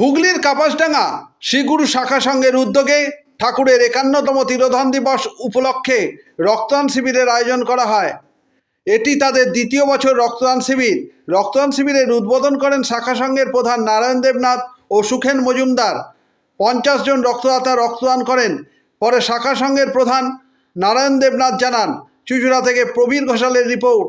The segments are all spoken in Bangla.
হুগলির কাপাসডাঙ্গা শ্রীগুরু শাখা সংঘের উদ্যোগে ঠাকুরের 51তম তিরোধান দিবস উপলক্ষে রক্তদান শিবিরের আয়োজন করা হয়। এটি তাদের দ্বিতীয় বছর রক্তদান শিবির। রক্তদান শিবিরের উদ্বোধন করেন শাখা সংঘের প্রধান নারায়ণ দেবনাথ ও সুখেন মজুমদার। 50 জন রক্তদাতা রক্তদান করেন। পরে শাখা সংঘের প্রধান নারায়ণ দেবনাথ জানান। চুঁচুড়া থেকে প্রবীর ঘোষালের রিপোর্ট।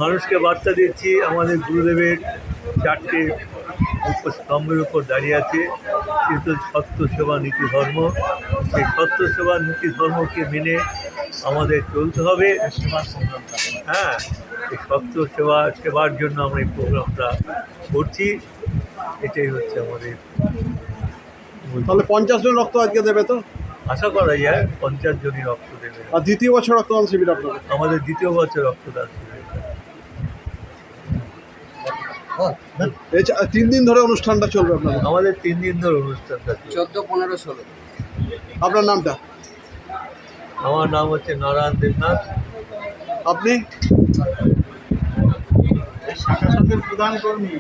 মানুষকে বার্তা দিচ্ছি আমাদের গুরুদেবের 4টে স্তম্ভের উপর দাঁড়িয়ে আছে কিন্তু সত্য সেবা নীতি ধর্ম। সেই সত্য সেবা নীতি ধর্মকে মেনে আমাদের চলতে হবে। হ্যাঁ, এই সত্য সেবার জন্য আমরা এই প্রোগ্রামটা করছি। এটাই হচ্ছে আমাদের। তাহলে 50 জন রক্ত আজকে দেবে তো? আশা করা যায় 50 জনই রক্ত দেবে। আর দ্বিতীয় বছর রক্তদান শিবির আপনাদের? আমাদের দ্বিতীয় বছর রক্তদান শিবির। 3 দিন ধরে অনুষ্ঠানটা চলবে আপনাদের? আমাদের 3 দিন ধরে অনুষ্ঠানটা চলবে। 14, 15, 16। আপনার নামটা? আমার নাম হচ্ছে নারায়ণ দেবনাথ। আপনি? শাখা সংঘের প্রধান কর্মী।